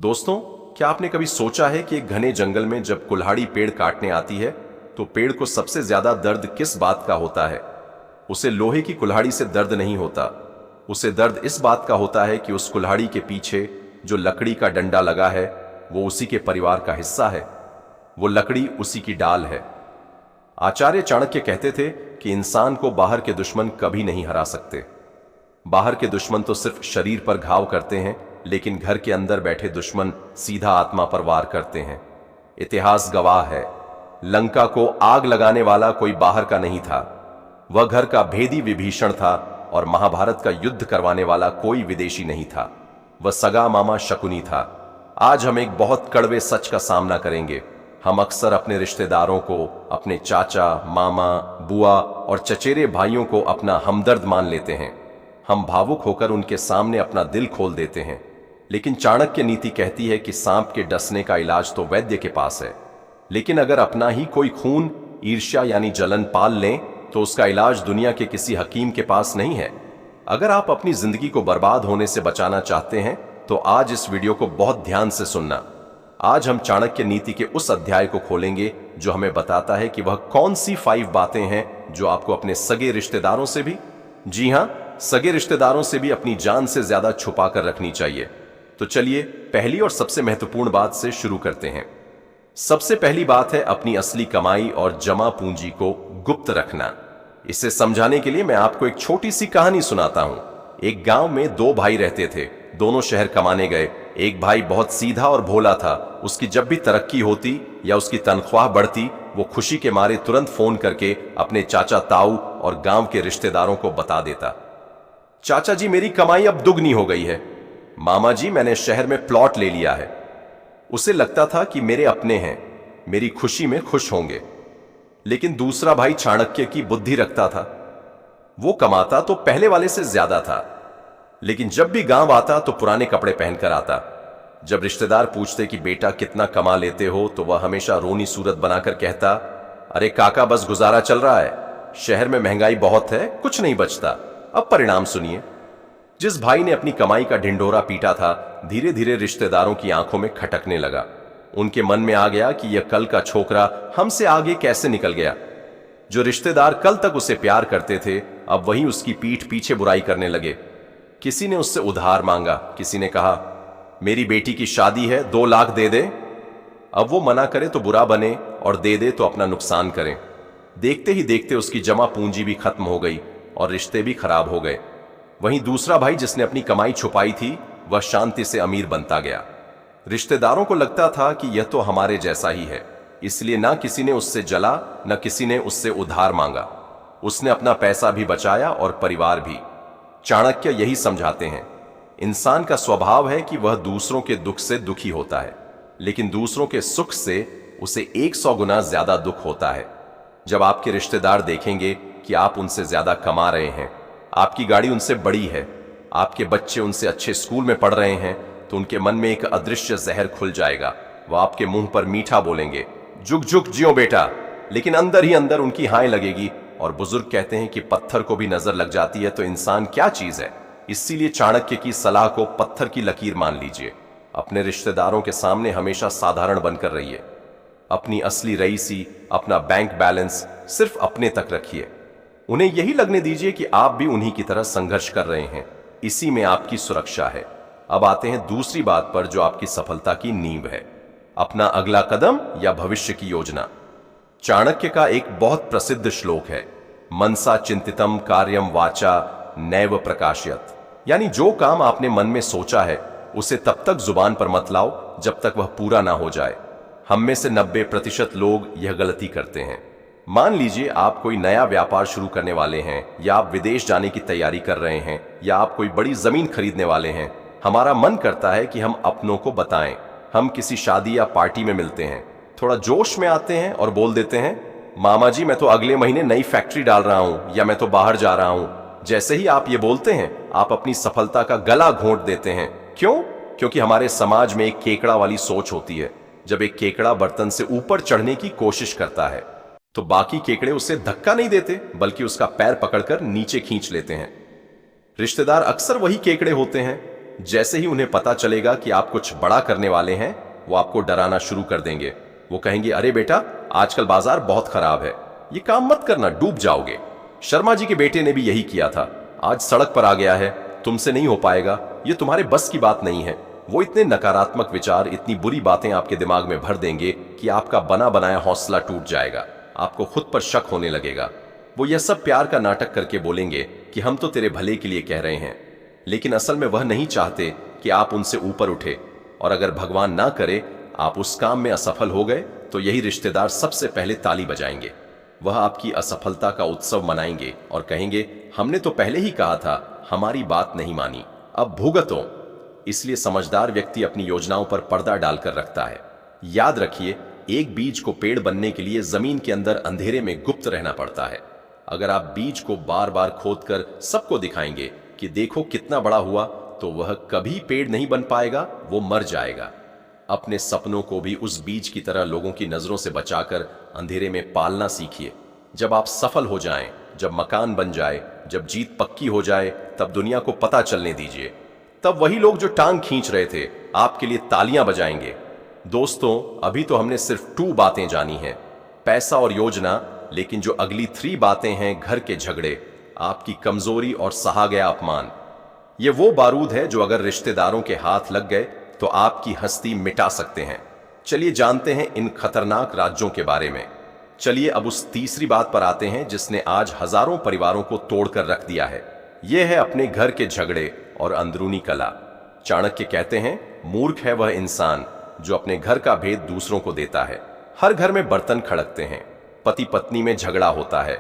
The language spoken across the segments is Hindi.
दोस्तों, क्या आपने कभी सोचा है कि एक घने जंगल में जब कुल्हाड़ी पेड़ काटने आती है तो पेड़ को सबसे ज्यादा दर्द किस बात का होता है? उसे लोहे की कुल्हाड़ी से दर्द नहीं होता। उसे दर्द इस बात का होता है कि उस कुल्हाड़ी के पीछे जो लकड़ी का डंडा लगा है वो उसी के परिवार का हिस्सा है। वो लकड़ी उसी की डाल है। आचार्य चाणक्य कहते थे कि इंसान को बाहर के दुश्मन कभी नहीं हरा सकते। बाहर के दुश्मन तो सिर्फ शरीर पर घाव करते हैं, लेकिन घर के अंदर बैठे दुश्मन सीधा आत्मा पर वार करते हैं। इतिहास गवाह है, लंका को आग लगाने वाला कोई बाहर का नहीं था, वह घर का भेदी विभीषण था। और महाभारत का युद्ध करवाने वाला कोई विदेशी नहीं था, वह सगा मामा शकुनी था। आज हम एक बहुत कड़वे सच का सामना करेंगे। हम अक्सर अपने रिश्तेदारों को, अपने चाचा, मामा, बुआ और चचेरे भाइयों को अपना हमदर्द मान लेते हैं। हम भावुक होकर उनके सामने अपना दिल खोल देते हैं। लेकिन चाणक्य नीति कहती है कि सांप के डसने का इलाज तो वैद्य के पास है, लेकिन अगर अपना ही कोई खून, ईर्ष्या यानी जलन पाल लें तो उसका इलाज दुनिया के किसी हकीम के पास नहीं है। अगर आप अपनी जिंदगी को बर्बाद होने से बचाना चाहते हैं तो आज इस वीडियो को बहुत ध्यान से सुनना। आज हम चाणक्य नीति के उस अध्याय को खोलेंगे जो हमें बताता है कि वह कौन सी 5 बातें हैं जो आपको अपने सगे रिश्तेदारों से भी, जी हां, सगे रिश्तेदारों से भी अपनी जान से ज्यादा छुपा कर रखनी चाहिए। तो चलिए पहली और सबसे महत्वपूर्ण बात से शुरू करते हैं। सबसे पहली बात है अपनी असली कमाई और जमा पूंजी को गुप्त रखना। इसे समझाने के लिए मैं आपको एक छोटी सी कहानी सुनाता हूं। एक गांव में 2 भाई रहते थे। दोनों शहर कमाने गए। एक भाई बहुत सीधा और भोला था। उसकी जब भी तरक्की होती या उसकी तनख्वाह बढ़ती, वो खुशी के मारे तुरंत फोन करके अपने चाचा ताऊ और गांव के रिश्तेदारों को बता देता, चाचा जी मेरी कमाई अब दुगनी हो गई है। मामा जी मैंने शहर में प्लॉट ले लिया है। उसे लगता था कि मेरे अपने हैं, मेरी खुशी में खुश होंगे। लेकिन दूसरा भाई चाणक्य की बुद्धि रखता था। वो कमाता तो पहले वाले से ज्यादा था, लेकिन जब भी गांव आता तो पुराने कपड़े पहनकर आता। जब रिश्तेदार पूछते कि बेटा कितना कमा लेते हो, तो वह हमेशा रोनी सूरत बनाकर कहता, अरे काका बस गुजारा चल रहा है, शहर में महंगाई बहुत है, कुछ नहीं बचता। अब परिणाम सुनिए। जिस भाई ने अपनी कमाई का ढिंढोरा पीटा था, धीरे धीरे रिश्तेदारों की आंखों में खटकने लगा। उनके मन में आ गया कि यह कल का छोकरा हमसे आगे कैसे निकल गया। जो रिश्तेदार कल तक उसे प्यार करते थे, अब वही उसकी पीठ पीछे बुराई करने लगे। किसी ने उससे उधार मांगा, किसी ने कहा मेरी बेटी की शादी है, 2 लाख दे दे। अब वो मना करे तो बुरा बने और दे दे तो अपना नुकसान करें। देखते ही देखते उसकी जमा पूंजी भी खत्म हो गई और रिश्ते भी खराब हो गए। वहीं दूसरा भाई जिसने अपनी कमाई छुपाई थी, वह शांति से अमीर बनता गया। रिश्तेदारों को लगता था कि यह तो हमारे जैसा ही है, इसलिए ना किसी ने उससे जला, न किसी ने उससे उधार मांगा। उसने अपना पैसा भी बचाया और परिवार भी। चाणक्य यही समझाते हैं, इंसान का स्वभाव है कि वह दूसरों के दुख से दुखी होता है, लेकिन दूसरों के सुख से उसे 100 गुना ज्यादा दुख होता है। जब आपके रिश्तेदार देखेंगे कि आप उनसे ज्यादा कमा रहे हैं, आपकी गाड़ी उनसे बड़ी है, आपके बच्चे उनसे अच्छे स्कूल में पढ़ रहे हैं, तो उनके मन में एक अदृश्य जहर खुल जाएगा। वह आपके मुंह पर मीठा बोलेंगे, जुग जुग जियो बेटा, लेकिन अंदर ही अंदर उनकी हाय लगेगी। और बुजुर्ग कहते हैं कि पत्थर को भी नजर लग जाती है तो इंसान क्या चीज है। इसीलिए चाणक्य की सलाह को पत्थर की लकीर मान लीजिए। अपने रिश्तेदारों के सामने हमेशा साधारण बनकर रहिए। अपनी असली रईसी, अपना बैंक बैलेंस सिर्फ अपने तक रखिए। उन्हें यही लगने दीजिए कि आप भी उन्हीं की तरह संघर्ष कर रहे हैं। इसी में आपकी सुरक्षा है। अब आते हैं दूसरी बात पर जो आपकी सफलता की नींव है, अपना अगला कदम या भविष्य की योजना। चाणक्य का एक बहुत प्रसिद्ध श्लोक है, मनसा चिंतितम कार्यम वाचा नैव प्रकाशयत। यानी जो काम आपने मन में सोचा है उसे तब तक जुबान पर मत लाओ जब तक वह पूरा ना हो जाए। हम में से 90% लोग यह गलती करते हैं। मान लीजिए आप कोई नया व्यापार शुरू करने वाले हैं, या आप विदेश जाने की तैयारी कर रहे हैं, या आप कोई बड़ी जमीन खरीदने वाले हैं। हमारा मन करता है कि हम अपनों को बताएं। हम किसी शादी या पार्टी में मिलते हैं, थोड़ा जोश में आते हैं और बोल देते हैं, मामा जी मैं तो अगले महीने नई फैक्ट्री डाल रहा हूं, या मैं तो बाहर जा रहा हूं। जैसे ही आप ये बोलते हैं, आप अपनी सफलता का गला घोंट देते हैं। क्यों? क्योंकि हमारे समाज में एक केकड़ा वाली सोच होती है। जब एक केकड़ा बर्तन से ऊपर चढ़ने की कोशिश करता है तो बाकी केकड़े उसे धक्का नहीं देते, बल्कि उसका पैर पकड़कर नीचे खींच लेते हैं। रिश्तेदार अक्सर वही केकड़े होते हैं जैसे ही उन्हें पता चलेगा कि आप कुछ बड़ा करने वाले हैं, वो आपको डराना शुरू कर देंगे। वो कहेंगे, अरे बेटा, आजकल बाजार बहुत खराब है, ये काम मत करना, डूब जाओगे। शर्मा जी के बेटे ने भी यही किया था। आज सड़क पर आ गया है, तुमसे नहीं हो पाएगा, ये तुम्हारे बस की बात नहीं है। वो इतने नकारात्मक विचार, इतनी बुरी बातें आपके दिमाग में भर देंगे कि आपका बना बनाया हौसला टूट जाएगा, आपको खुद पर शक होने लगेगा। वो यह सब प्यार का नाटक करके बोलेंगे कि हम तो तेरे भले के लिए कह रहे हैं, लेकिन असल में वह नहीं चाहते कि आप उनसे ऊपर उठे। और अगर भगवान ना करे आप उस काम में असफल हो गए, तो यही रिश्तेदार सबसे पहले ताली बजाएंगे। वह आपकी असफलता का उत्सव मनाएंगे और कहेंगे, हमने तो पहले ही कहा था, हमारी बात नहीं मानी, अब भुगतो। इसलिए समझदार व्यक्ति अपनी योजनाओं पर पर्दा डालकर रखता है। याद रखिए, एक बीज को पेड़ बनने के लिए जमीन के अंदर अंधेरे में गुप्त रहना पड़ता है। अगर आप बीज को बार बार खोदकर सबको दिखाएंगे कि देखो कितना बड़ा हुआ, तो वह कभी पेड़ नहीं बन पाएगा, वो मर जाएगा। अपने सपनों को भी उस बीज की तरह लोगों की नजरों से बचाकर अंधेरे में पालना सीखिए। जब आप सफल हो जाएं, जब मकान बन जाए, जब जीत पक्की हो जाए, तब दुनिया को पता चलने दीजिए। तब वही लोग जो टांग खींच रहे थे आपके लिए तालियां बजाएंगे। दोस्तों, अभी तो हमने सिर्फ 2 बातें जानी हैं, पैसा और योजना, लेकिन जो अगली 3 बातें हैं, घर के झगड़े, आपकी कमजोरी और सहा गया अपमान, ये वो बारूद है जो अगर रिश्तेदारों के हाथ लग गए तो आपकी हस्ती मिटा सकते हैं। चलिए जानते हैं इन खतरनाक राज्यों के बारे में। चलिए अब उस तीसरी बात पर आते हैं जिसने आज हजारों परिवारों को तोड़कर रख दिया है। यह है अपने घर के झगड़े और अंदरूनी कला। चाणक्य कहते हैं, मूर्ख है वह इंसान जो अपने घर का भेद दूसरों को देता है। हर घर में बर्तन खड़कते हैं, पति पत्नी में झगड़ा होता है,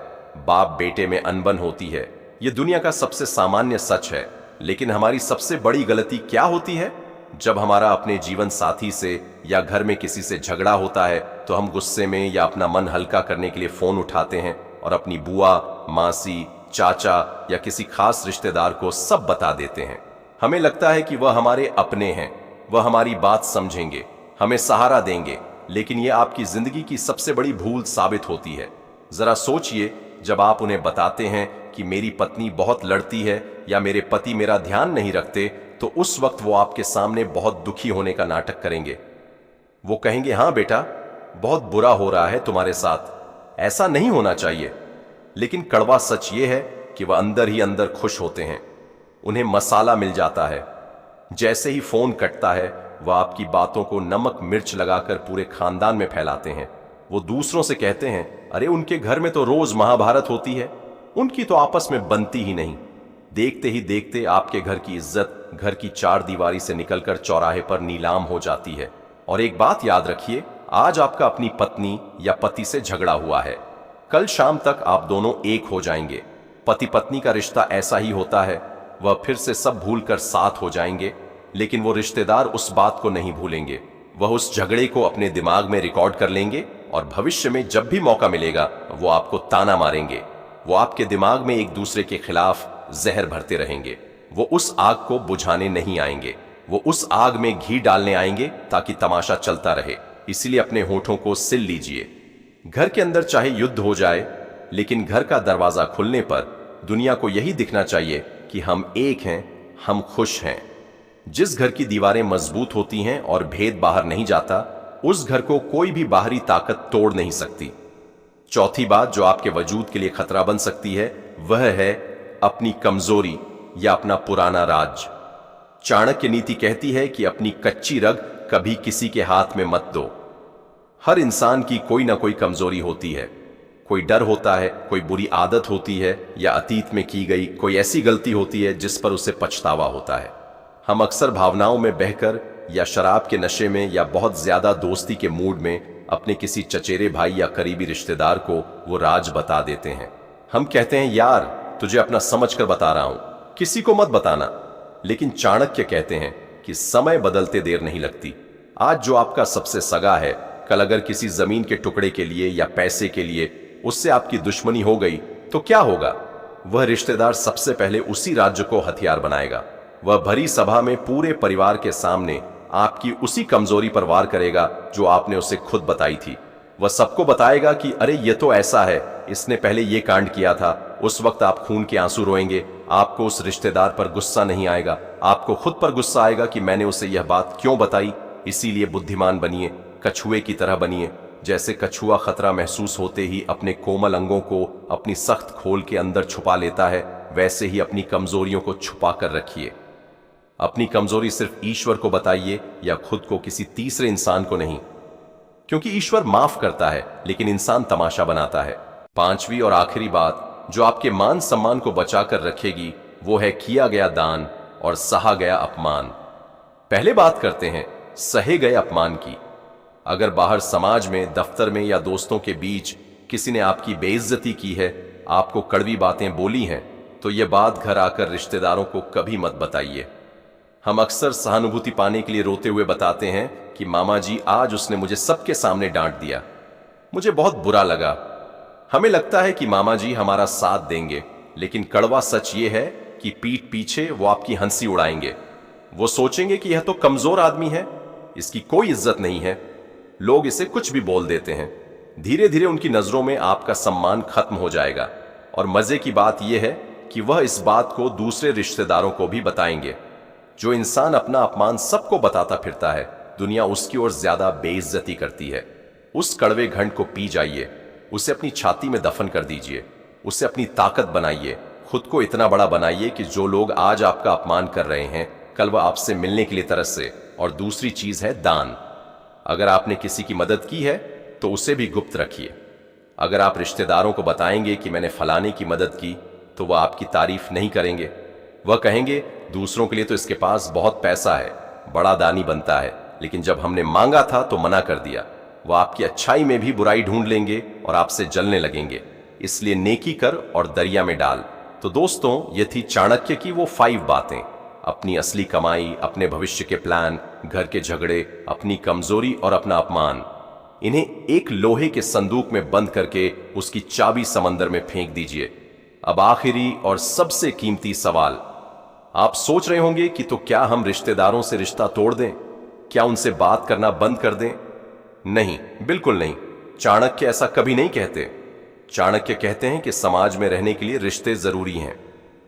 बाप बेटे में अनबन होती है। यह दुनिया का सबसे सामान्य सच है। लेकिन हमारी सबसे बड़ी गलती क्या होती है? जब हमारा अपने जीवन साथी से या घर में किसी से झगड़ा होता है तो हम गुस्से में या अपना मन हल्का करने के लिए फोन उठाते हैं और अपनी बुआ, मासी, चाचा या किसी खास रिश्तेदार को सब बता देते हैं। हमें लगता है कि वह हमारे अपने हैं, वह हमारी बात समझेंगे, हमें सहारा देंगे, लेकिन यह आपकी जिंदगी की सबसे बड़ी भूल साबित होती है। जरा सोचिए, जब आप उन्हें बताते हैं कि मेरी पत्नी बहुत लड़ती है या मेरे पति मेरा ध्यान नहीं रखते, तो उस वक्त वो आपके सामने बहुत दुखी होने का नाटक करेंगे। वो कहेंगे, हाँ बेटा, बहुत बुरा हो रहा है तुम्हारे साथ, ऐसा नहीं होना चाहिए। लेकिन कड़वा सच ये है कि वह अंदर ही अंदर खुश होते हैं। उन्हें मसाला मिल जाता है। जैसे ही फोन कटता है, वह आपकी बातों को नमक मिर्च लगाकर पूरे खानदान में फैलाते हैं। वो दूसरों से कहते हैं, अरे उनके घर में तो रोज महाभारत होती है, उनकी तो आपस में बनती ही नहीं। देखते ही देखते आपके घर की इज्जत घर की 4 दीवारी से निकलकर चौराहे पर नीलाम हो जाती है। और एक बात याद रखिए, आज आपका अपनी पत्नी या पति से झगड़ा हुआ है, कल शाम तक आप दोनों एक हो जाएंगे। पति पत्नी का रिश्ता ऐसा ही होता है, वह फिर से सब भूलकर साथ हो जाएंगे, लेकिन वो रिश्तेदार उस बात को नहीं भूलेंगे। वह उस झगड़े को अपने दिमाग में रिकॉर्ड कर लेंगे और भविष्य में जब भी मौका मिलेगा वो आपको ताना मारेंगे। वो आपके दिमाग में एक दूसरे के खिलाफ जहर भरते रहेंगे। वो उस आग को बुझाने नहीं आएंगे, वो उस आग में घी डालने आएंगे ताकि तमाशा चलता रहे। इसीलिए अपने होठों को सिल लीजिए। घर के अंदर चाहे युद्ध हो जाए, लेकिन घर का दरवाजा खुलने पर दुनिया को यही दिखना चाहिए कि हम एक हैं, हम खुश हैं। जिस घर की दीवारें मजबूत होती हैं और भेद बाहर नहीं जाता, उस घर को कोई भी बाहरी ताकत तोड़ नहीं सकती। चौथी बात जो आपके वजूद के लिए खतरा बन सकती है, वह है अपनी कमजोरी या अपना पुराना राज। चाणक्य नीति कहती है कि अपनी कच्ची रग कभी किसी के हाथ में मत दो। हर इंसान की कोई ना कोई कमजोरी होती है। कोई डर होता है, कोई बुरी आदत होती है, या अतीत में की गई कोई ऐसी गलती होती है जिस पर उसे पछतावा होता है। हम अक्सर भावनाओं में बहकर या शराब के नशे में या बहुत ज्यादा दोस्ती के मूड में अपने किसी चचेरे भाई या करीबी रिश्तेदार को वो राज बता देते हैं। हम कहते हैं, यार तुझे अपना समझकर बता रहा हूं, किसी को मत बताना। लेकिन चाणक्य कहते हैं कि समय बदलते देर नहीं लगती। आज जो आपका सबसे सगा है, कल अगर किसी जमीन के टुकड़े के लिए या पैसे के लिए उससे आपकी दुश्मनी हो गई तो क्या होगा? वह रिश्तेदार सबसे पहले उसी राज्य को हथियार बनाएगा। वह भरी सभा में पूरे परिवार के सामने आपकी उसी कमजोरी पर वार करेगा जो आपने उसे खुद बताई थी। वह सबको बताएगा कि अरे ये तो ऐसा है, इसने पहले ये कांड किया था। उस वक्त आप खून के आंसू रोएंगे। आपको उस रिश्तेदार पर गुस्सा नहीं आएगा, आपको खुद पर गुस्सा आएगा कि मैंने उसे यह बात क्यों बताई। इसीलिए बुद्धिमान बनिए, कछुए की तरह बनिए। जैसे कछुआ खतरा महसूस होते ही अपने कोमल अंगों को अपनी सख्त खोल के अंदर छुपा लेता है, वैसे ही अपनी कमजोरियों को छुपा कर रखिए। अपनी कमजोरी सिर्फ ईश्वर को बताइए या खुद को किसी तीसरे इंसान को नहीं, क्योंकि ईश्वर माफ करता है लेकिन इंसान तमाशा बनाता है। पांचवी और आखिरी बात जो आपके मान सम्मान को बचाकर रखेगी वो है किया गया दान और सहा गया अपमान। पहले बात करते हैं सहे गए अपमान की। अगर बाहर समाज में, दफ्तर में या दोस्तों के बीच किसी ने आपकी बेइज्जती की है, आपको कड़वी बातें बोली हैं, तो यह बात घर आकर रिश्तेदारों को कभी मत बताइए। हम अक्सर सहानुभूति पाने के लिए रोते हुए बताते हैं कि मामा जी आज उसने मुझे सबके सामने डांट दिया, मुझे बहुत बुरा लगा। हमें लगता है कि मामा जी हमारा साथ देंगे, लेकिन कड़वा सच ये है कि पीठ पीछे वो आपकी हंसी उड़ाएंगे। वो सोचेंगे कि यह तो कमजोर आदमी है, इसकी कोई इज्जत नहीं है, लोग इसे कुछ भी बोल देते हैं। धीरे धीरे उनकी नजरों में आपका सम्मान खत्म हो जाएगा। और मजे की बात यह है कि वह इस बात को दूसरे रिश्तेदारों को भी बताएंगे। जो इंसान अपना अपमान सबको बताता फिरता है, दुनिया उसकी ओर ज्यादा बेइज्जती करती है। उस कड़वे घंट को पी जाइए, उसे अपनी छाती में दफन कर दीजिए, उसे अपनी ताकत बनाइए, खुद को इतना बड़ा बनाइए कि जो लोग आज आपका अपमान कर रहे हैं, कल वह आपसे मिलने के लिए तरसे। और दूसरी चीज है दान। अगर आपने किसी की मदद की है तो उसे भी गुप्त रखिए। अगर आप रिश्तेदारों को बताएंगे कि मैंने फलाने की मदद की, तो वह आपकी तारीफ नहीं करेंगे। वह कहेंगे दूसरों के लिए तो इसके पास बहुत पैसा है, बड़ा दानी बनता है, लेकिन जब हमने मांगा था तो मना कर दिया। वह आपकी अच्छाई में भी बुराई ढूंढ लेंगे और आपसे जलने लगेंगे। इसलिए नेकी कर और दरिया में डाल। तो दोस्तों, ये थी चाणक्य की वो 5 बातें। अपनी असली कमाई, अपने भविष्य के प्लान, घर के झगड़े, अपनी कमजोरी और अपना अपमान, इन्हें एक लोहे के संदूक में बंद करके उसकी चाबी समंदर में फेंक दीजिए। अब आखिरी और सबसे कीमती सवाल। आप सोच रहे होंगे कि तो क्या हम रिश्तेदारों से रिश्ता तोड़ दें? क्या उनसे बात करना बंद कर दें? नहीं, बिल्कुल नहीं। चाणक्य ऐसा कभी नहीं कहते। चाणक्य कहते हैं कि समाज में रहने के लिए रिश्ते जरूरी हैं।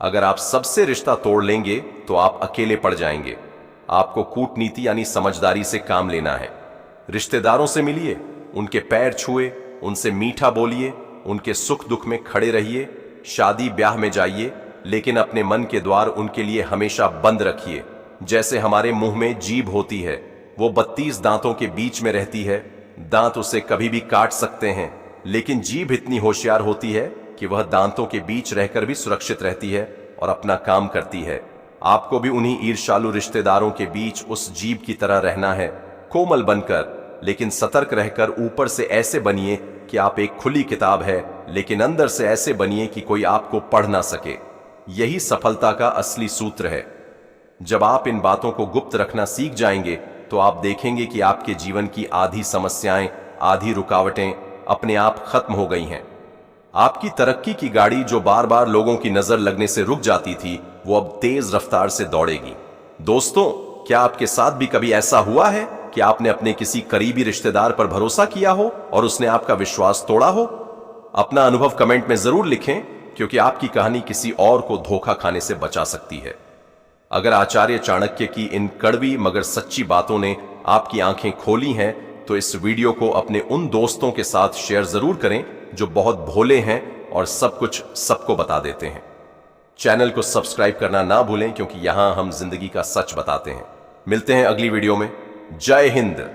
अगर आप सबसे रिश्ता तोड़ लेंगे तो आप अकेले पड़ जाएंगे। आपको कूटनीति यानी समझदारी से काम लेना है। रिश्तेदारों से मिलिए, उनके पैर छुए, उनसे मीठा बोलिए, उनके सुख दुख में खड़े रहिए। शादी ब्याह में जाइए, लेकिन अपने मन के द्वार उनके लिए हमेशा बंद रखिए। जैसे हमारे मुंह में जीभ होती है, वो 32 दांतों के बीच में रहती है। दांत उसे कभी भी काट सकते हैं, लेकिन जीभ इतनी होशियार होती है कि वह दांतों के बीच रहकर भी सुरक्षित रहती है और अपना काम करती है। आपको भी उन्हीं ईर्ष्यालु रिश्तेदारों के बीच उस जीभ की तरह रहना है, कोमल बनकर, लेकिन सतर्क रहकर। ऊपर से ऐसे बनिए कि आप एक खुली किताब है, लेकिन अंदर से ऐसे बनिए कि कोई आपको पढ़ ना सके। यही सफलता का असली सूत्र है। जब आप इन बातों को गुप्त रखना सीख जाएंगे तो आप देखेंगे कि आपके जीवन की आधी समस्याएं, आधी रुकावटें अपने आप खत्म हो गई हैं। आपकी तरक्की की गाड़ी जो बार बार लोगों की नजर लगने से रुक जाती थी, वो अब तेज रफ्तार से दौड़ेगी। दोस्तों, क्या आपके साथ भी कभी ऐसा हुआ है कि आपने अपने किसी करीबी रिश्तेदार पर भरोसा किया हो और उसने आपका विश्वास तोड़ा हो? अपना अनुभव कमेंट में जरूर लिखें, क्योंकि आपकी कहानी किसी और को धोखा खाने से बचा सकती है। अगर आचार्य चाणक्य की इन कड़वी मगर सच्ची बातों ने आपकी आंखें खोली हैं, तो इस वीडियो को अपने उन दोस्तों के साथ शेयर जरूर करें जो बहुत भोले हैं और सब कुछ सबको बता देते हैं। चैनल को सब्सक्राइब करना ना भूलें, क्योंकि यहां हम जिंदगी का सच बताते हैं। मिलते हैं अगली वीडियो में। जय हिंद।